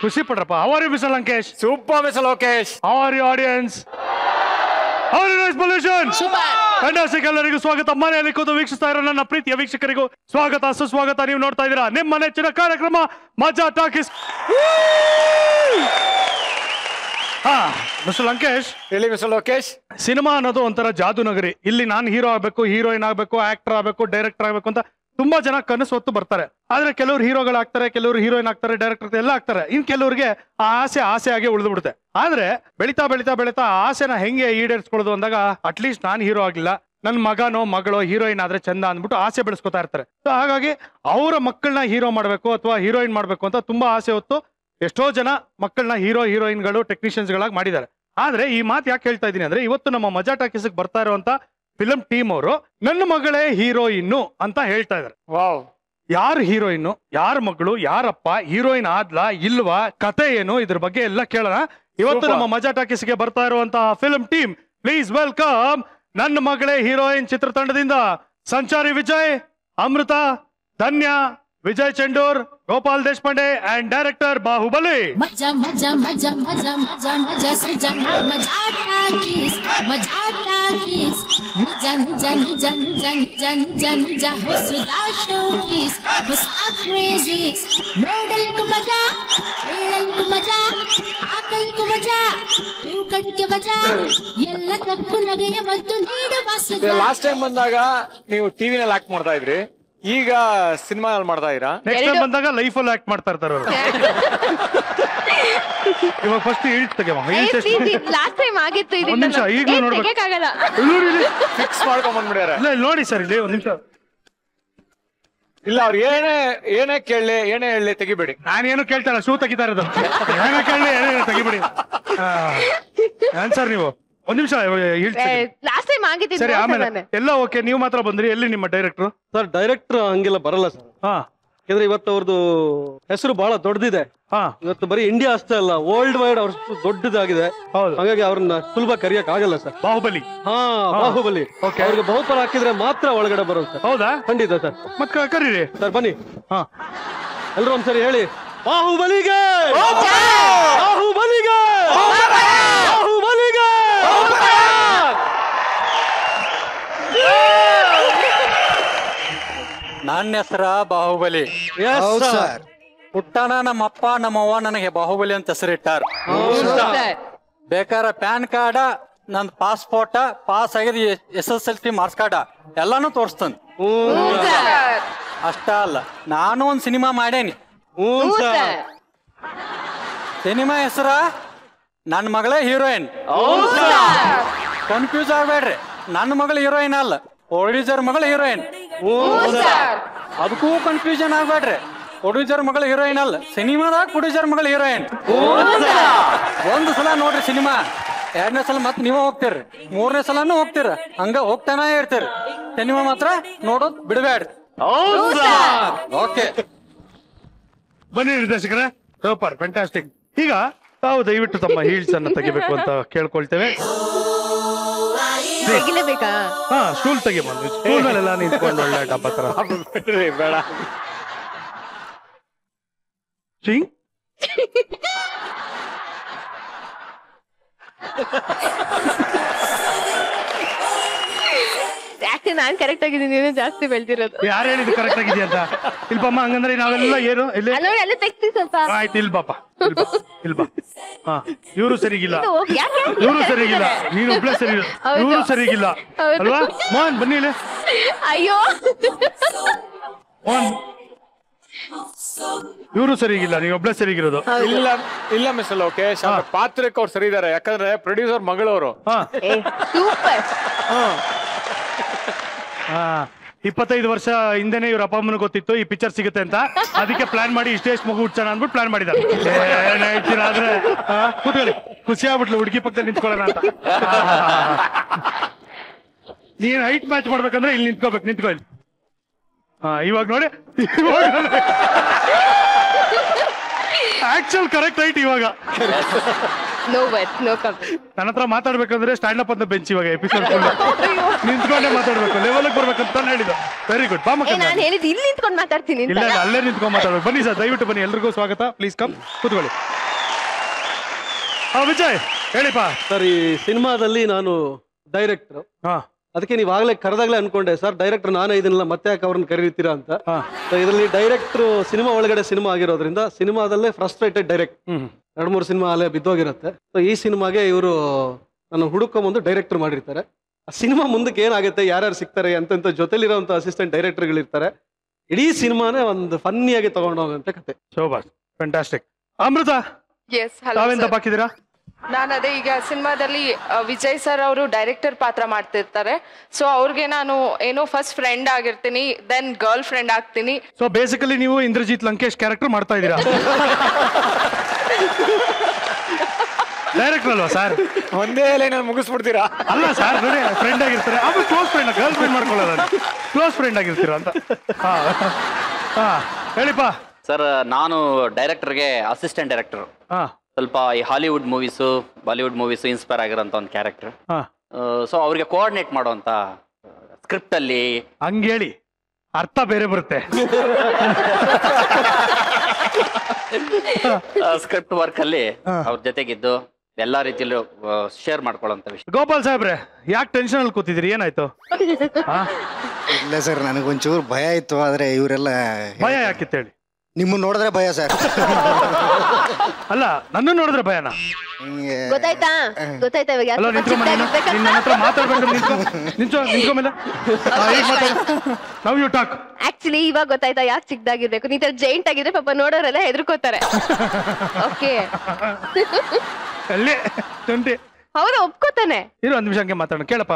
ಖುಷಿ ಪಡ್ರಪ್ಪ. How are you mister Lankesh? Super mister Lokesh. How are you audience? How are you guys pollution? Fantastic. ಎಲ್ಲರಿಗೂ ಸ್ವಾಗತ. ಮನೆಯಲ್ಲಿ ಕೂತು ವೀಕ್ಷಿಸ್ತಾ ಇರೋ ನನ್ನ ಪ್ರೀತಿಯ ವೀಕ್ಷಕರಿಗೂ ಸ್ವಾಗತ ಸುಸ್ವಾಗತ. ನೀವು ನೋಡ್ತಾ ಇದ್ದೀರಾ ನಿಮ್ಮ ನೆಚ್ಚಿನ ಕಾರ್ಯಕ್ರಮ ಮಜಾ ಟಾಕೀಸ್. ಮಿಸ್ಟರ್ ಲಂಕೇಶ್ ಹೇಳಿ ಮಿಸ್ಟರ್ ಲೋಕೇಶ್. ಸಿನಿಮಾ ಅನ್ನೋದು ಒಂಥರ ಜಾದು ನಗರಿ. ಇಲ್ಲಿ ನಾನು ಹೀರೋ ಆಗ್ಬೇಕು, ಹೀರೋಯಿನ್ ಆಗ್ಬೇಕು, ಆಕ್ಟರ್ ಆಗ್ಬೇಕು, ಡೈರೆಕ್ಟರ್ ಆಗ್ಬೇಕು ಅಂತ ತುಂಬಾ ಜನ ಕನಸು ಹೊತ್ತು ಬರ್ತಾರೆ. ಆದ್ರೆ ಕೆಲವರು ಹೀರೋಗಳಾಗ್ತಾರೆ, ಕೆಲವರು ಹೀರೋಯಿನ್ ಆಗ್ತಾರೆ, ಡೈರೆಕ್ಟರ್ ಎಲ್ಲ ಆಗ್ತಾರೆ. ಇನ್ ಕೆಲವರಿಗೆ ಆ ಆಸೆ ಆಗಿ ಉಳಿದು ಬಿಡುತ್ತೆ. ಆದ್ರೆ ಬೆಳಿತಾ ಬೆಳಿತಾ ಬೆಳಿತಾ ಆಸೆನ ಹೆಂಗೆ ಈಡೇರಿಸ್ಕೊಳ್ಳೋದು ಅಂದಾಗ ಅಟ್ಲೀಸ್ಟ್ ನಾನು ಹೀರೋ ಆಗ್ಲಿಲ್ಲ, ನನ್ ಮಗನೋ ಮಗಳೋ ಹೀರೋಯಿನ್ ಆದ್ರೆ ಚಂದ ಅಂದ್ಬಿಟ್ಟು ಆಸೆ ಬೆಳೆಸ್ಕೊತಾ ಇರ್ತಾರೆ. ಸೊ ಹಾಗಾಗಿ ಅವರ ಮಕ್ಕಳನ್ನ ಹೀರೋ ಮಾಡ್ಬೇಕು ಅಥವಾ ಹೀರೋಯಿನ್ ಮಾಡ್ಬೇಕು ಅಂತ ತುಂಬಾ ಆಸೆ ಹೊತ್ತು ಎಷ್ಟೋ ಜನ ಮಕ್ಕಳನ್ನ ಹೀರೋಯಿನ್ಗಳು ಟೆಕ್ನಿಷಿಯನ್ಸ್ ಗಳಾಗಿ ಮಾಡಿದ್ದಾರೆ. ಆದ್ರೆ ಈ ಮಾತು ಯಾಕೆ ಹೇಳ್ತಾ ಇದೀನಿ ಅಂದ್ರೆ, ಇವತ್ತು ನಮ್ಮ ಮಜಾ ಟಾಕೀಸ್ಗೆ ಬರ್ತಾ ಇರುವಂತ ಫಿಲಂ ಟೀಮ್ ಅವರು ನನ್ನ ಮಗಳೇ ಹೀರೋಯಿನ್ನು ಅಂತ ಹೇಳ್ತಾ ಇದಾರೆ. ವಾವ್. ಯಾರು ಹೀರೋಯಿನ್ನು, ಯಾರ ಮಗಳು, ಯಾರಪ್ಪ, ಹೀರೋಯಿನ್ ಆದ್ಲಾ ಇಲ್ವಾ, ಕತೆ ಏನು, ಇದ್ರ ಬಗ್ಗೆ ಎಲ್ಲ ಕೇಳೋಣ. ಇವತ್ತು ನಮ್ಮ ಮಜಾ ಟಾಕೀಸ್ಗೆ ಬರ್ತಾ ಇರುವಂತಹ ಫಿಲಂ ಟೀಮ್, ಪ್ಲೀಸ್ ವೆಲ್ಕಮ್ ನನ್ನ ಮಗಳೇ heroine ಚಿತ್ರತಂಡದಿಂದ Sanchari Vijay, Amrutha, Dhanya, Vijay Chandur, Gopal Deshpande and director Bahubali. ಮಜಾ ಮಜಾ ಮಜಾ ಮಜಾ ಮಜಾ ಮಜಾ ಸಜನಾ ಮಜಾ ಟಾಕೀಸ್ ಮಜಾ ಟಾಕೀಸ್ ಮಜಾ ಮಜಾ ಮಜಾ ಮಜಾ ಮಜಾ ಮಜಾ ಮಜಾ ಹೊಸದಾ ಶೋಕೀಸ್ ಹೊಸ ಕ್ರೇಜಿ ನೋಡಲ್ಕು ಮಜಾ ಹೇಳಲ್ಕು ಮಜಾ ಆಕಲ್ಕು ಮಜಾ ತೂಕಕ್ಕೆ ಮಜಾ ಎಲ್ಲ ತಪ್ಪು ನಗೆಯ ಮತ್ತು ನೀಡುವ ಸುಖ. ಲಾಸ್ಟ್ ಟೈಮ್ ಬಂದಾಗ ನೀವು ಟಿವಿನಲ್ಲಿ ಆಕ್ಟ್ ಮಾಡ್ತಾ ಇದ್ರಿ, ಈಗ ಸಿನಿಮಾ ಮಾಡ್ತಾ ಇದೀರಾ. ನೆಕ್ಸ್ಟ್ ಟೈಮ್ ಬಂದಾಗ ಲೈಫ್ ಅಲ್ಲಿ ಆಕ್ಟ್ ಮಾಡ್ತಾ ಇರ್ತಾರೆ ಅವರು. ಇವಾಗ ಫಸ್ಟ್ ಇಳ್ಟ್ ತೆಗೆಮ ಲಾಸ್ಟ್ ಟೈಮ್ ಆಗಿತ್ತು. ಒಂದ್ ನಿಮಿಷ ಈಗಲೂ ನೋಡ್ಬೇಕು. ಫಿಕ್ಸ್ ಮಾಡ್ಕೊಂಡ್ ಬಂದ್ಬಿಡ್ಯಾರ. ಇಲ್ಲ ನೋಡಿ ಸರ್, ಇಲ್ಲಿ ಒಂದ್ ನಿಮಿಷ. ಇಲ್ಲ ಅವ್ರು ಏನೇ ಕೇಳಲಿ ಏನೇ ಹೇಳಿ ತೆಗಿಬೇಡಿ. ನಾನೇನು ಕೇಳ್ತಾರ, ಶೂ ತೆಗಿತಾ ಇರೋದು. ಏನೇ ಕೇಳಲಿ ಏನೇ ತೆಗಿಬೇಡಿ. ಆನ್ಸರ್ ನೀವು ಒಂದ್ ನಿಮಿಷ ಲಾಸ್ಟ್ ಟೈಮ್ ಆಗಿತ್ತು. ಸರಿ, ಆಮೇಲೆ ಎಲ್ಲ ಓಕೆ. ನೀವು ಮಾತ್ರ ಬಂದ್ರಿ. ಎಲ್ಲಿ ನಿಮ್ಮ ಡೈರೆಕ್ಟರ್? ಸರ್ ಡೈರೆಕ್ಟರ್ ಹಂಗೆಲ್ಲ ಬರಲ್ಲ ಸರ್. ಹಾ, ಯಾಕಂದ್ರೆ ಇವತ್ತು ಅವ್ರದ್ದು ಹೆಸರು ಬಹಳ ದೊಡ್ಡದಿದೆ. ಹಾ, ಇವತ್ತು ಬರೀ ಇಂಡಿಯಾ ಅಷ್ಟೇ ಅಲ್ಲ, ವರ್ಲ್ಡ್ ವೈಡ್ ಅವ್ರಷ್ಟು ದೊಡ್ಡದಾಗಿದೆ. ಹೌದು. ಹಾಗಾಗಿ ಅವ್ರನ್ನ ಸುಲಭ ಕರಿಯಕ್ ಆಗಲ್ಲ ಸರ್. ಬಾಹುಬಲಿ. ಹಾ, ಬಾಹುಬಲಿ. Okay. ಅವ್ರಿಗೆ ಬಹುಪರ ಹಾಕಿದ್ರೆ ಮಾತ್ರ ಒಳಗಡೆ ಬರುತ್ತೆ ಸರ್. ಹೌದಾ? ಖಂಡಿತ ಸರ್. ಮತ್ ಕರೀರಿ ಸರ್ ಬನ್ನಿ. ಹಾ, ಎಲ್ರು ಒಂದ್ಸರಿ ಹೇಳಿ, ಬಾಹುಬಲಿಗೆ ಬಾಹುಬಲಿಗೆ ಬಾಹುಬಲಿಗೆ. ನನ್ನ ಹೆಸರ ಬಾಹುಬಲಿ. ಹುಟ್ಟಾನ ನಮ್ಮಪ್ಪ ನಮ್ಮವ್ವ ನನಗೆ ಬಾಹುಬಲಿ ಅಂತ ಹೆಸರಿಟ್ಟಾರ. ಬೇಕಾದ್ರೆ ಪ್ಯಾನ್ ಕಾರ್ಡ, ನಂದ್ ಪಾಸ್ಪೋರ್ಟ, ಪಾಸ್ ಆಗಿದ SSLC ಮಾರ್ಕ್ಸ್ ಕಾರ್ಡ ಎಲ್ಲಾನು ತೋರಿಸ್ತಾನೆ. ಅಷ್ಟ ಅಲ್ಲ, ನಾನು ಒಂದ್ ಸಿನಿಮಾ ಮಾಡೇನಿ. ಸಿನಿಮಾ ಹೆಸರ ನನ್ನ ಮಗಳೇ ಹೀರೋಯಿನ್. ಕನ್ಫ್ಯೂಸ್ ಆಗ್ಬೇಡ್ರಿ, ನನ್ನ ಮಗಳು ಹೀರೋಯಿನ್ ಅಲ್ಲ, ಪ್ರೊಡ್ಯೂಸರ್ ಮಗಳು ಹೀರೋಯಿನ್. ಅದಕ್ಕೂ ಕನ್ಫ್ಯೂಷನ್ ಆಗ್ಬೇಡ್ರಿ, ಪ್ರೊಡ್ಯೂಸರ್ ಮಗಳು ಹೀರೋಯಿನ್ ಅಲ್ಲ, ಸಿನಿಮಾದಾಗ ಪ್ರೊಡ್ಯೂಸರ್ ಮಗಳು ಹೀರೋಯಿನ್. ಒಂದು ಸಲ ನೋಡ್ರಿ ಸಿನಿಮಾ, ಎರಡನೇ ಸಲ ಮತ್ತೆ ನೀವೇ ಹೋಗ್ತಿರ್ರಿ, ಮೂರನೇ ಸಲನೂ ಹೋಗ್ತಿರ, ಹಂಗ ಹೋಗ್ತಾನೆ ಇರ್ತೀರಿ. ಸಿನಿಮಾ ಮಾತ್ರ ನೋಡೋದ್ ಬಿಡಬೇಡ್ರಿ. ಓಕೆ, ಬನ್ನಿ ನಿರ್ದೇಶಕರೇ. Super, fantastic. ಈಗ ತಾವು ದಯವಿಟ್ಟು ತಮ್ಮ ಹೀಲ್ಸ್ ಅನ್ನ ತೆಗಿಬೇಕು ಅಂತ ಕೇಳ್ಕೊಳ್ತೇವೆ. ತೆಗಿಲೇಬೇಕಾ? ಹಾ, ಸ್ಟೂಲ್ ತೆಗಿ ಬಂದು ಸ್ಟೂಲ್ ಮೇಲೆಲ್ಲ ನಿಂತ್ಕೊಂಡು ಒಳ್ಳೆ ಡಬ್ಬ ತರ ಬೇಡ. ಸಿಂಗ್ ಯಾಕೆ ನಾನ್ ಕರೆಕ್ಟ್ ಆಗಿದ್ದೀನಿ, ನೀನು ಜಾಸ್ತಿ ಬೆಳ್ತಿರೋದು. ಯಾರು ಹೇಳಿದ್ದು ಕರೆಕ್ಟ್ ಆಗಿದೆಯಾ ಅಂತ? ಇಲ್ಪಮ್ಮ, ಹಂಗಂದ್ರೆ ನಾವೆಲ್ಲ ಏನು ಇಲ್ಲಿ ಎಲ್ಲ ತೆಗ್ತಿ ಸ್ವಲ್ಪ. ಆಯ್ತು, ಇಲ್ಬಾಪ ಇಲ್ಬಾ. ಹಾ, ಇವರು ಸರಿಗಿಲ್ಲ, ಯಾಕೆ? ಇವರು ಸರಿಗಿಲ್ಲ, ನೀನು ಒಬ್ಳೆ ಸರಿ, ಇವರು ಸರಿಗಿಲ್ಲ ಅಲ್ವಾ? ಮೋಹನ್ ಬನ್ನಿ ಇಲ್ಲಿ. ಅಯ್ಯೋ, ಮೋಹನ್, ಇವರು ಸರಿಗಿಲ್ಲ, ನೀವು ಒಬ್ಳೆ ಸರಿಗಿರೋದು. ಇಲ್ಲ ಮಿಸ್ಟರ್ ಲೋಕೇಶ್, ಪಾತ್ರಕ್ಕೆ ಅವ್ರು ಸರಿ ಇದಾರೆ. ಯಾಕಂದ್ರೆ ಪ್ರೊಡ್ಯೂಸರ್ ಮಗಳವರು. ಹಾ, ಸೂಪರ್. ಹಾ, 25 ವರ್ಷ ಹಿಂದೆನೆ ಇವ್ರ ಅಪ್ಪ ಅಮ್ಮನ ಗೊತ್ತಿತ್ತು ಈ ಪಿಕ್ಚರ್ ಸಿಗುತ್ತೆ ಅಂತ. ಅದಕ್ಕೆ ಪ್ಲಾನ್ ಮಾಡಿ ಇಷ್ಟೇಷ್ಟು ಮಗು ಹುಡ್ಸೋಣ ಅಂದ್ಬಿಟ್ಟು ಪ್ಲಾನ್ ಮಾಡಿದ್ದಾರೆ. ಏನ್ ಹೇಳ್ತೀರಾ? ಆದ್ರೆ ಕೂತ್ಕೊಳ್ಳಿ, ಖುಷಿ ಆಗ್ಬಿಟ್ಲು ಹುಡುಗಿ ಪಕ್ಕದಲ್ಲಿ ನಿಂತ್ಕೊಳ್ಳೋಣ ಅಂತ. ನೀನ್ ಹೈಟ್ ಮ್ಯಾಚ್ ಮಾಡ್ಬೇಕಂದ್ರೆ ಇಲ್ಲಿ ನಿಂತ್ಕೋಬೇಕು, ನಿಂತ್ಕೊಳ್ಳಿ. ಹಾ, ಇವಾಗ ನೋಡಿ, ಆಕ್ಚುಲ್ ಕರೆಕ್ಟ್ ಹೈಟ್ ಇವಾಗ. No words no comment. ನನ್ನ ಹತ್ರ ಮಾತಾಡ್ಬೇಕಂದ್ರೆ ಸ್ಟ್ಯಾಂಡ್ ಅಪ್ ಅಂತ ಬೆಂಚ್ ಇವಾಗ ಎಪಿಸೋಡ್ ನಿಂತ್ಕೊಂಡೆ ಮಾತಾಡ್ಬೇಕು, ಲೆವೆಲ್ ಬರ್ಬೇಕಂತ ಹೇಳಿದ. Very good. ನಾನು ಹೇಳಿದ್ ಇಲ್ಲಿ ನಿಂತ್ಕೊಂಡು ಮಾತಾಡ್ತೀನಿ ಇಲ್ಲ ಅಲ್ಲೇ ನಿಂತ್ಕೊಂಡ್ ಮಾತಾಡ್ಬೇಕು. ಬನ್ನಿ ಸರ್, ದಯವಿಟ್ಟು ಬನ್ನಿ, ಎಲ್ರಿಗೂ ಸ್ವಾಗತ. ಪ್ಲೀಸ್ ಕಮ್, ಕೂತ್ಕೊಳ್ಳಿ. ವಿಜಯ್ ಹೇಳಿಪ್ಪ. ಸರ್, ಈ ಸಿನಿಮಾದಲ್ಲಿ ನಾನು ಡೈರೆಕ್ಟರ್. ಅದಕ್ಕೆ ನೀವು ಆಗ್ಲೇ ಕರೆದಾಗ್ಲೇ ಅನ್ಕೊಂಡೆ ಸರ್ ಡೈರೆಕ್ಟರ್ ನಾನೇ ಇದನ್ನೆಲ್ಲ ಮತ್ತೆ ಯಾಕೆ ಅವ್ರನ್ನ ಕರೀತೀರಾ ಅಂತ. ಇದರಲ್ಲಿ ಡೈರೆಕ್ಟರ್ ಸಿನಿಮಾ ಒಳಗಡೆ ಸಿನಿಮಾ ಆಗಿರೋದ್ರಿಂದ ಸಿನಿಮಾದಲ್ಲೇ ಫ್ರಸ್ಟ್ರೇಟೆಡ್ ಡೈರೆಕ್ಟ್ 2-3 ಸಿನಿಮಾ ಅಲ್ಲೇ ಬಿದ್ದೋಗಿರುತ್ತೆ. ಸೊ ಈ ಸಿನಿಮಾಗೆ ಇವರು ನನ್ನ ಹುಡುಕೊಂಬಂದು ಡೈರೆಕ್ಟರ್ ಮಾಡಿರ್ತಾರೆ. ಆ ಸಿನಿಮಾ ಮುಂದಕ್ಕೆ ಏನಾಗುತ್ತೆ, ಯಾರ್ಯಾರು ಸಿಗ್ತಾರೆ ಅಂತಂತ ಜೊತೆಲಿರೋಂಥ ಅಸಿಸ್ಟೆಂಟ್ ಡೈರೆಕ್ಟರ್ಗಳಿರ್ತಾರೆ. ಇಡೀ ಸಿನಿಮಾನೇ ಒಂದು ಫನ್ನಿಯಾಗಿ ತಗೊಂಡು ಹೋಗಂತ ಕತೆ. ಶೋಭಾಸ್, ಫ್ಯಾಂಟಾಸ್ಟಿಕ್. ಅಮೃತ, ತಾವೆಂತ ಬಾಕಿದ್ದೀರಾ? ನಾನು ಅದೇ ಈಗ ಸಿನಿಮಾದಲ್ಲಿ ವಿಜಯ್ ಸರ್ ಅವರು ಡೈರೆಕ್ಟರ್ ಪಾತ್ರ ಮಾಡ್ತಿರ್ತಾರೆ. ಸೊ ಅವ್ರಿಗೆ ನಾನು ಏನೋ ಫಸ್ಟ್ ಫ್ರೆಂಡ್ ಆಗಿರ್ತೀನಿ, ದೆನ್ ಗರ್ಲ್ ಫ್ರೆಂಡ್ ಆಗ್ತೀನಿ. ಸೊ ಬೇಸಿಕಲಿ ನೀವು ಇಂದ್ರಜಿತ್ ಲಂಕೇಶ್ ಕ್ಯಾರೆಕ್ಟರ್ ಮಾಡ್ತಾ ಇದ್ದೀರಾ. ಡೈರೆಕ್ಟರ್ ಅಲ್ವಾ ಸರ್? ಒಂದೇ ಲೈನಲ್ಲಿ ಮುಗಿಸ್ಬಿಡ್ತೀರಾ? ಅಲ್ಲ ಸರ್, ನೋಡಿ ಫ್ರೆಂಡ್ ಆಗಿರ್ತಾರೆ, ಆಮೇಲೆ ಕ್ಲೋಸ್ ಫ್ರೆಂಡ್, ಗರ್ಲ್ ಫ್ರೆಂಡ್ ಮಾಡ್ಕೊಳ್ಳೋದು, ಕ್ಲೋಸ್ ಫ್ರೆಂಡ್ ಆಗಿರ್ತೀರ ಅಂತ. ಹೇಳಿಪ್ಪ. ಸರ್, ನಾನು ಡೈರೆಕ್ಟರ್ಗೆ ಅಸಿಸ್ಟೆಂಟ್ ಡೈರೆಕ್ಟರ್. ಸ್ವಲ್ಪ ಈ Hollywood movies Bollywood movies inspire ಆಗಿರೋಂಥ ಒಂದು ಕ್ಯಾರೆಕ್ಟರ್. ಸೊ ಅವ್ರಿಗೆ ಕೋಆರ್ಡಿನೇಟ್ ಮಾಡುವಂತ ಸ್ಕ್ರಿಪ್ಟ್ ಅಲ್ಲಿ ಹಂಗೇಳಿ ಅರ್ಥ ಬೇರೆ ಬರುತ್ತೆ. ಸ್ಕ್ರಿಪ್ಟ್ ವರ್ಕ್ ಅಲ್ಲಿ ಅವ್ರ ಜೊತೆಗಿದ್ದು ಎಲ್ಲಾ ರೀತಿಯಲ್ಲೂ ಶೇರ್ ಮಾಡ್ಕೊಳ್ಳೋಂತ ವಿಷಯ. ಗೋಪಾಲ್ ಸಾಹೇಬ್ರೆ, ಯಾಕೆ ಟೆನ್ಷನ್ ಅಲ್ಲಿ ಕೂತಿದ್ದೀರಿ, ಏನಾಯ್ತು? ಇಲ್ಲ ಸರ್, ನನಗೊಂಚೂರು ಭಯ ಇತ್ತು. ಆದ್ರೆ ಇವರೆಲ್ಲ ಭಯ ಯಾಕಿತ್ತು ಹೇಳಿ? ನಿಮ್ಮನ್ನ ನೋಡಿದ್ರೆ ಭಯ ಸರ್. ಅಲ್ಲ, ನನ್ನ ನೋಡಿದ್ರೆ ಭಯನಾ? ಗೊತ್ತಾಯ್ತಾ ಇವಾಗ ಅಲ್ಲ, ನಿನ್ನ ಹತ್ರ ಮಾತಾಡ್ಬೇಕು. ನಿಂತ್ಕೊ ಮೇಲೆ. Now you talk. ಆಕ್ಚುಲಿ ಇವಾಗ ಗೊತ್ತಾಯ್ತಾ ಯಾಕೆ ಚಿಕ್ಕದಾಗಿರ್ಬೇಕು. ನೀ ತರ ಜೈಂಟ್ ಆಗಿದ್ರೆ ಪಾಪ ನೋಡೋರೆಲ್ಲ ಹೆದರ್ಕೋತಾರೆ. ಓಕೆ, ಅಲ್ಲೇ ಟ್ವೆಂಟಿ. ಹೌದು, ಒಪ್ಕೋತಾನೆ. ಇರು ಒಂದ್ ನಿಮಿಷ ಹಂಗೆ ಮಾತಾಡೋಣ. ಕೇಳಪ್ಪ.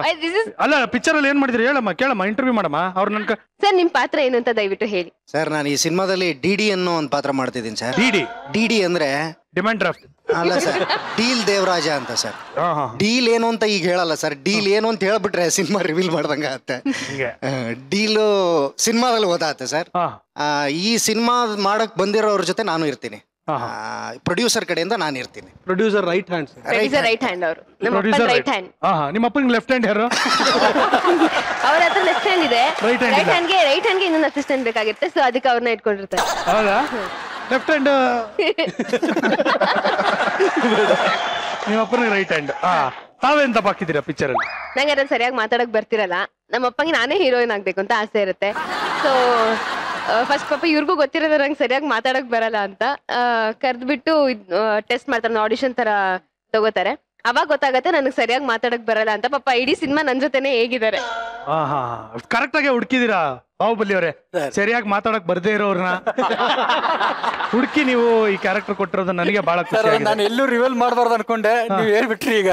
ಅಲ್ಲ, ಪಿಕ್ಚರ್ ಅಲ್ಲಿ ಏನ್ ಮಾಡಿದ್ರಿ ಹೇಳಮ್ಮ, ಕೇಳಮ್ಮ, ಇಂಟರ್ವ್ಯೂ ಮಾಡಮ್ಮ ಅವ್ರ. ನನ್ಕ ಸರ್, ನಿಮ್ ಪಾತ್ರ ಏನು ಅಂತ ದಯವಿಟ್ಟು ಹೇಳಿ. ಸರ್, ನಾನು ಈ ಸಿನಿಮಾದಲ್ಲಿ ಡಿಡಿ ಅನ್ನೋ ಒಂದು ಪಾತ್ರ ಮಾಡ್ತಿದ್ದೀನಿ ಸರ್. ಡಿಡಿ ಅಂದ್ರೆ ಡಿಮ್ಯಾಂಡ್ ಡ್ರಾಫ್ಟ್ ಅಲ್ಲ ಸರ್, ಡೀಲ್ ದೇವರಾಜ ಅಂತ ಸರ್. ಡೀಲ್ ಏನು ಅಂತ ಈಗ ಹೇಳಲ್ಲ ಸರ್. ಡೀಲ್ ಏನು ಅಂತ ಹೇಳ್ಬಿಟ್ರೆ ಸಿನಿಮಾ ರಿವೀಲ್ ಮಾಡ್ದಂಗ ಆಗುತ್ತೆ. ಡೀಲು ಸಿನಿಮಾದಲ್ಲಿ ಓದಾಗುತ್ತೆ ಸರ್. ಈ ಸಿನಿಮಾ ಮಾಡಕ್ ಬಂದಿರೋರ ಜೊತೆ ನಾನು ಇರ್ತೀನಿ. ಪ್ರೊಡ್ಯೂಸರ್ ಕಡೆಯಿಂದ ನಾನು ಇರ್ತೀನಿ. Producer right hand. Right hand ಅವರು. Right hand. ನಿಮ್ಮ ಅಪ್ಪನಿಗೆ ಲೆಫ್ಟ್ ಹ್ಯಾಂಡ್ ಯಾರು? ಅವ್ರ ಹತ್ರ ಲೆಫ್ಟ್ ಹ್ಯಾಂಡ್ ಇದೆ. ರೈಟ್ ಹ್ಯಾಂಡ್ಗೆ ಇನ್ನೊಂದು ಅಸಿಸ್ಟೆಂಟ್ ಬೇಕಾಗಿರುತ್ತೆ. ಸೊ ಅದಕ್ಕೆ ಅವ್ರನ್ನ ಇಟ್ಕೊಂಡಿರ್ತಾರೆ. ಹೌದಾ? ಲೆಫ್ಟ್ ಹ್ಯಾಂಡ್ ನಿಮ್ಮ ಅಪ್ಪನಿಗೆ ರೈಟ್ ಹ್ಯಾಂಡ್. ತಾವೆಂತ ಬಾಕಿದ್ದೀರಾ ಪಿಕ್ಚರ್ ಅಲ್ಲಿ? ನಂಗೆ ಅದ್ರಲ್ಲಿ ಸರಿಯಾಗಿ ಮಾತಾಡಕ್ ಬರ್ತಿರಲ್ಲ. ನಮ್ಮ ಅಪ್ಪಂಗೆ ನಾನೇ ಹೀರೋಯಿನ್ ಆಗ್ಬೇಕು ಅಂತ ಆಸೆ ಇರುತ್ತೆ. ಸೊ ಫಸ್ಟ್ ಪಾಪ ಇವ್ರಿಗೂ ಗೊತ್ತಿರೋದು ನಂಗೆ ಸರಿಯಾಗಿ ಮಾತಾಡಕ್ ಬರಲ್ಲ ಅಂತ ಕರೆದ್ಬಿಟ್ಟು ಟೆಸ್ಟ್ ಮಾಡ್ತಾರೆ, ಆಡಿಷನ್ ತರ ತಗೋತಾರೆ. ಅವಾಗ ಗೊತ್ತಾಗತ್ತೆ ನನಗೆ ಸರಿಯಾಗಿ ಮಾತಾಡಕ್ ಬರಲ್ಲ ಅಂತ. ಪಾಪ ಇಡೀ ಸಿನಿಮಾ ನನ್ ಜೊತೆನೆ ಹೇಗಿದ್ದಾರೆ. ಕರೆಕ್ಟ್ ಆಗಿ ಹುಡುಕಿದೀರಾ ಬಾಹುಬಲಿ ಅವರೇ. ಸರಿಯಾಗಿ ಮಾತಾಡಕ್ ಬರ್ದೇ ಇರೋರ್ನ ಹುಡುಕಿ ನೀವು ಈ ಕ್ಯಾರೆಕ್ಟರ್ ಕೊಟ್ಟಿರೋದು ನನಗೆ ಬಹಳ ಖುಷಿ ಆಗಿದೆ. ನಾನು ಎಲ್ಲೂ ರಿವೀಲ್ ಮಾಡಬಾರ್ದು ಅನ್ಕೊಂಡೆ, ನೀವು ಹೇಳ್ಬಿಟ್ರಿ ಈಗ.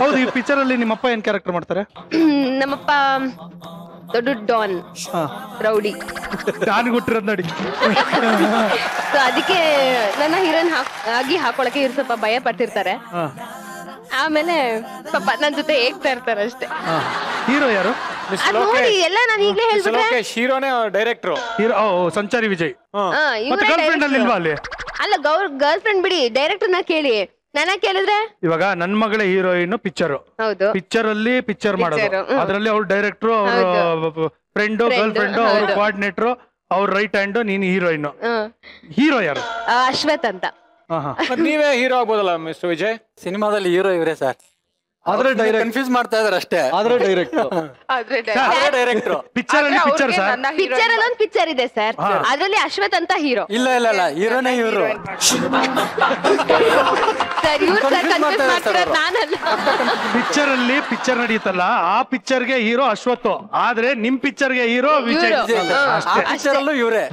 ಹೌದು, ಈ ಪಿಕ್ಚರ್ ಅಲ್ಲಿ ನಿಮ್ಮಪ್ಪ ಏನ್ ಕ್ಯಾರೆಕ್ಟರ್ ಮಾಡ್ತಾರೆ? ನಮ್ಮಪ್ಪ ದೊಡ್ಡ ಡಾನ್, ರೌಡಿ. ನಾನು ಕೊಟ್ಟಿರೋದ್ ನೋಡಿ. ಸೊ ಅದಕ್ಕೆ ನನ್ನ ಹೀರೋಯಿನ್ ಆಗಿ ಹಾಕೊಳಕ್ಕೆ ಇವ್ರು ಸ್ವಲ್ಪ ಭಯ ಪಟ್ಟಿರ್ತಾರೆ. ಆಮೇಲೆ ಪಾಪ ನನ್ ಜೊತೆ ಹೇಗ್ತಾ ಇರ್ತಾರೆ ಅಷ್ಟೇ. ಹೀರೋ ಯಾರು? ನೋಡಿ ಎಲ್ಲ ನಾನು ಈಗಲೇ ಹೇಳ್ಬಿಟ್ರೆ. ಹೀರೋನೇ director. Hero Sanchari Vijay. Girl friend ಅಲ್ಲಿ ಇಲ್ವಾ ಅಲ್ಲಿ? ಅಲ್ಲ, ಗರ್ಲ್ ಫ್ರೆಂಡ್ ಬಿಡಿ, ಡೈರೆಕ್ಟರ್ ನ ಕೇಳಿ. ನನ್ನ ಕೇಳಿದ್ರೆ ಇವಾಗ ನನ್ ಮಗಳೇ ಹೀರೋಯಿನ್ ಪಿಕ್ಚರ್. ಹೌದು, ಪಿಕ್ಚರ್ ಅಲ್ಲಿ ಪಿಕ್ಚರ್ ಮಾಡೋದು. ಅದ್ರಲ್ಲಿ ಅವ್ರ ಡೈರೆಕ್ಟರ್, ಅವ್ರ ಫ್ರೆಂಡ್, ಗರ್ಲ್ ಫ್ರೆಂಡ್, ಅವ್ರ ಕೋಆರ್ಡಿನೇಟರ್, ಅವ್ರ ರೈಟ್ ಹ್ಯಾಂಡ್, ನೀನ್ ಹೀರೋಯಿನ್. ಹೀರೋ ಯಾರು? ಅಶ್ವಥ್ ಅಂತ. ನೀವೇ ಹೀರೋ ಆಗ್ಬೋದಲ್ಲ ಮಿಸ್ಟರ್ ವಿಜಯ್? ಸಿನಿಮಾದಲ್ಲಿ ಹೀರೋ ಇವರೇ ಸರ್. ಆದ್ರೆ ಡೈರೆಕ್ಟ್ ಕನ್ಫ್ಯೂಸ್ ಮಾಡ್ತಾ ಇದಾರೆ ಅಷ್ಟೇ. ಆದ್ರೆ ಡೈರೆಕ್ಟರ್ ಪಿಕ್ಚರ್ ಅಲ್ಲಿ ಪಿಕ್ಚರ್ ಸರ್. ಪಿಕ್ಚರ್ ಅಲ್ಲಿ ಒಂದು ಪಿಕ್ಚರ್ ಇದೆ ಸರ್, ಅದ್ರಲ್ಲಿ ಅಶ್ವಥ್ ಅಂತ ಹೀರೋ. ಇಲ್ಲ ಇಲ್ಲ ಇಲ್ಲ, ಹೀರೋನೇ ಇವರು. ಪಿಕ್ಚರ್ ಅಲ್ಲಿ ಪಿಕ್ಚರ್ ನಡೀತಲ್ಲ, ಆ ಪಿಕ್ಚರ್ ಗೆ ಹೀರೋ ಅಶ್ವಥ್, ಆದ್ರೆ ನಿಮ್ ಪಿಕ್ಚರ್ ಗೆ ಹೀರೋ ವಿಜಯ್. ಪಿಕ್ಚರ್ ಅಲ್ಲೂ ಇವರೇ.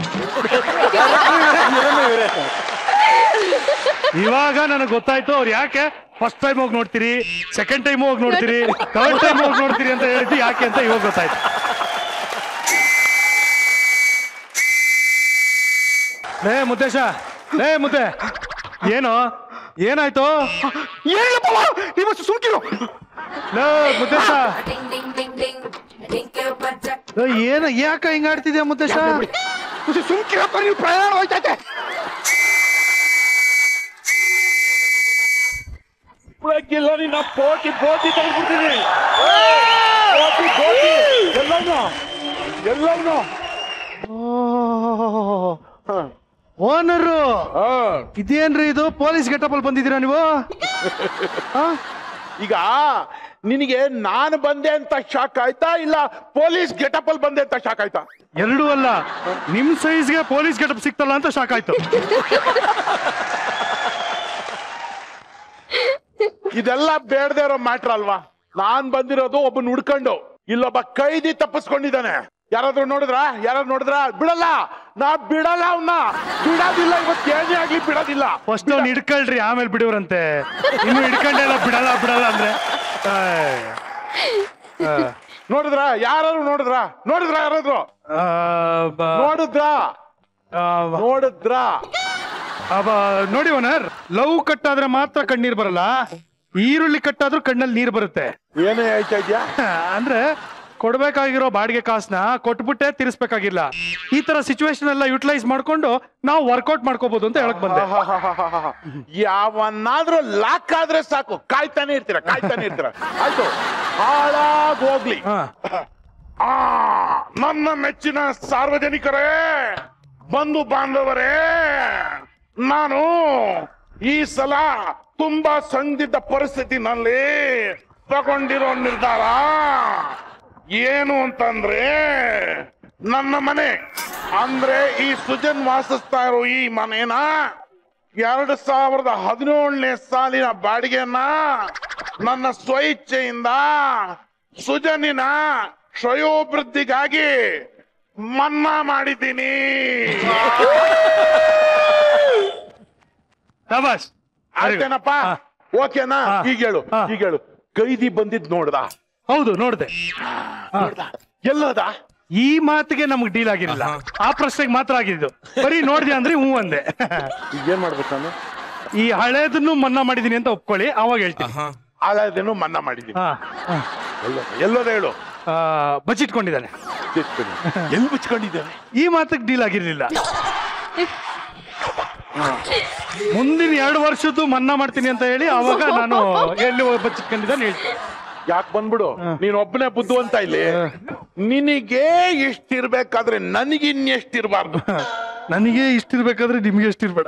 ಇವಾಗ ನನಗೆ ಗೊತ್ತಾಯ್ತು ಅವ್ರು ಯಾಕೆ ಫಸ್ಟ್ ಟೈಮ್ ಹೋಗಿ ನೋಡ್ತೀರಿ, ಸೆಕೆಂಡ್ ಟೈಮ್ ಹೋಗಿ ನೋಡ್ತೀರಿ, ಥರ್ಡ್ ಟೈಮ್ ಹೋಗಿ ನೋಡ್ತೀರಿ ಅಂತ ಹೇಳಿದ್ದು ಯಾಕೆ ಅಂತ ಇವಾಗ ಗೊತ್ತಾಯ್ತು. ಲೇ ಮುದ್ದೇಶ, ಲೇ ಮುದ್ದೆ, ಏನು ಏನಾಯ್ತು? ಸುಮ್ಕಿರು. ಲೇ ಮುದ್ದೇಶ, ಏನ ಯಾಕ ಹಿಂಗ ಆಡ್ತಿದ್ಯಾ ಮುದ್ದೇಶ? ಸುಮ್ಕಿರಪ್ಪ, ನೀವು ಪ್ರಯಾಣ ಹೋಯ್ತೈತೆ. ಬಿಡ್ಬೇಕಿಲ್ಲ ನಿನ್ನ ಪೋಟಿ ಪೋಟಿ ತೆಗೆದ್ಬಿಡ್ತೀನಿ ಎಲ್ಲವನು ಓನರು ಇದೇನ್ರಿ ಇದು ಪೊಲೀಸ್ ಗೆಟಪ್ ಅಲ್ಲಿ ಬಂದಿದ್ದೀರಾ ನೀವು? ಈಗ ನಿನಗೆ ನಾನು ಬಂದೆ ಅಂತ ಶಾಕ್ ಆಯ್ತಾ ಇಲ್ಲ ಪೊಲೀಸ್ ಗೆಟಪ್ ಅಲ್ಲಿ ಬಂದೆ ಅಂತ ಶಾಕ್ ಆಯ್ತಾ? ಎರಡೂ ಅಲ್ಲ, ನಿಮ್ ಸೈಜ್ಗೆ ಪೊಲೀಸ್ ಗೆಟಪ್ ಸಿಕ್ತಲ್ಲ ಅಂತ ಶಾಕ್ ಆಯ್ತು. ಇದೆಲ್ಲ ಬೇಡದೇ ಇರೋ ಮ್ಯಾಟ್ರ್ ಅಲ್ವಾ? ನಾನ್ ಬಂದಿರೋದು ಒಬ್ಬನ್ ಹುಡ್ಕೊಂಡು, ಇಲ್ಲೊಬ್ಬ ಕೈದಿ ತಪ್ಪಿಸ್ಕೊಂಡಿದ್ದಾನೆ. ಯಾರಾದ್ರೂ ನೋಡಿದ್ರ ಬಿಡಲ್ಲ, ನಾ ಬಿಡಲ್ಲ, ಅವನ್ನ ಬಿಡೋದಿಲ್ಲ. ಇವತ್ತು ಏನೇ ಆಗ್ಲಿ ಬಿಡೋದಿಲ್ಲ. ಫಸ್ಟ್ ಅವ್ನು ಹಿಡ್ಕೊಳ್ರಿ, ಆಮೇಲೆ ಬಿಡುವ್ರಂತೆ. ಇನ್ನು ಹಿಡ್ಕೊಂಡೆಲ್ಲ ಬಿಡಲ್ಲ ಅಂದ್ರೆ ನೋಡಿದ್ರ ಯಾರಾದ್ರು ನೋಡಿದ್ರ ಯಾರಾದ್ರು ನೋಡಿ ಓನರ್, ಲವ್ ಕಟ್ಟಾದ್ರೆ ಮಾತ್ರ ಕಣ್ಣೀರ್ ಬರಲ್ಲ, ಈರುಳ್ಳಿ ಕಟ್ಟಾದ್ರೂ ಕಣ್ಣಲ್ಲಿ ನೀರ್ ಬರುತ್ತೆ. ಏನೇ ಹೇಳ್ತಾ ಇದ್ಯಾ? ಅಂದ್ರೆ ಕೊಡ್ಬೇಕಾಗಿರೋ ಬಾಡಿಗೆ ಕಾಸನ್ನ ಕೊಟ್ಬಿಟ್ಟೆ ತಿರ್ಸ್ಬೇಕಾಗಿಲ್ಲ. ಈ ತರ ಸಿಚುವೇಶನ್ ಎಲ್ಲ ಯುಟಿಲೈಸ್ ಮಾಡ್ಕೊಂಡು ನಾವು ವರ್ಕೌಟ್ ಮಾಡ್ಕೋಬಹುದು ಅಂತ ಹೇಳಕ್ ಬಂದೆ. ಯಾವನ್ನಾದ್ರೂ ಲಾಕ್ ಆದ್ರೆ ಸಾಕು, ಕಾಯ್ತಾನೆ ಇರ್ತೀರ. ಆಯ್ತು, ಹಾಳಾಗ್ ಹೋಗ್ಲಿ. ನನ್ನ ಮೆಚ್ಚಿನ ಸಾರ್ವಜನಿಕರೇ, ಬಂಧು ಬಾಂಧವರೇ, ನಾನು ಈ ಸಲ ತುಂಬಾ ಸಂದಿಗ್ಧ ಪರಿಸ್ಥಿತಿನಲ್ಲಿ ತಗೊಂಡಿರೋ ನಿರ್ಧಾರ ಏನು ಅಂತಂದ್ರೆ, ನನ್ನ ಮನೆ ಅಂದ್ರೆ ಈ ಸುಜನ್ ವಾಸಿಸ್ತಾ ಇರೋ ಈ ಮನೇನ 2017ನೇ ಸಾಲಿನ ಬಾಡಿಗೆಯನ್ನ ನನ್ನ ಸ್ವಇಚ್ಛೆಯಿಂದ ಸುಜನಿನ ಶ್ರೇಯೋಭಿವೃದ್ಧಿಗಾಗಿ ಮನ್ನಾ ಮಾಡಿದ್ದೀನಿ. ಆಯ್ತೇನಪ್ಪ? ಓಕೆನಾ? ಈಗ ಹೇಳು, ಕೈದಿ ಬಂದಿದ್ ನೋಡ್ದ? ಹೌದು, ನೋಡ್ದೆ. ಎಲ್ಲದ? ಈ ಮಾತಿಗೆ ನಮ್ಗೆ ಡೀಲ್ ಆಗಿರಲಿಲ್ಲ, ಆ ಪ್ರಶ್ನೆಗೆ ಮಾತ್ರ ಆಗಿದ್ದು. ಬರೀ ನೋಡ್ದೆ ಅಂದ್ರೆ ಹ್ಞೂ ಅಂದೆ. ಏನ್ ಮಾಡ್ಬೇಕು ನಾನು? ಈ ಹಳೇದನ್ನು ಮನ್ನಾ ಮಾಡಿದೀನಿ ಅಂತ ಒಪ್ಕೊಳ್ಳಿ, ಅವಾಗ ಹೇಳ್ತೀನಿ. ಹಳೇದನ್ನು ಮನ್ನಾ ಮಾಡಿದೀನಿ. ಎಲ್ಲೋದ ಹೇಳು? ಬಚ್ಚಿಟ್ಕೊಂಡಿದ್ದಾನೆ. ಎಲ್ಲಿ ಬಚ್ಕೊಂಡಿದ್ದಾನೆ? ಈ ಮಾತಿಗೆ ಡೀಲ್ ಆಗಿರ್ಲಿಲ್ಲ. ಮುಂದಿನ 2 ವರ್ಷದ್ದು ಮನ್ನಾ ಮಾಡ್ತೀನಿ ಅಂತ ಹೇಳಿ ಅವಾಗ ನಾನು ಎಲ್ಲಿ ಬಚ್ಚಿಟ್ಕೊಂಡಿದ್ದಾನೆ ಹೇಳ್ತೀನಿ. ಯಾಕೆ ಬಂದ್ಬಿಡು, ನೀನ್ ಒಬ್ಬನೇ ಬುದ್ಧಿವಂತ ಇಲ್ಲಿ. ನಿನಗೆ ಎಷ್ಟಿರ್ಬೇಕಾದ್ರೆ ನನಗಿನ್ನೆಷ್ಟಿರ್ಬಾರ್ದು. ನನಗೆ ಇಷ್ಟಿರ್ಬೇಕಾದ್ರೆ ನಿಮ್ಗೆ ಎಷ್ಟಿರ್ಬೇಡ.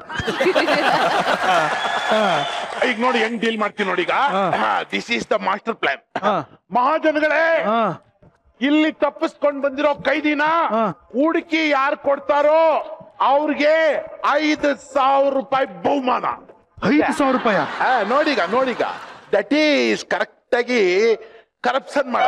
ಈಗ ನೋಡಿ ಹೆಂಗ್ ಡೀಲ್ ಮಾಡ್ತೀನಿ ನೋಡಿ. ಈಗ this is the master plan. ಮಹಾಜನಗಳೇ, ಇಲ್ಲಿ ತಪ್ಪಿಸ್ಕೊಂಡ್ ಬಂದಿರೋ ಕೈದಿನ ಹುಡುಕಿ ಯಾರು ಕೊಡ್ತಾರೋ ಅವ್ರಿಗೆ 5,000 ರೂಪಾಯಿ ಬಹುಮಾನ. 5,000 ರೂಪಾಯಿ? ನೋಡೀಗ ದಟ್ ಈಸ್ ಕರೆಕ್ಟ್ ಆಗಿ ಕರಪ್ಷನ್ ಮಾಡ.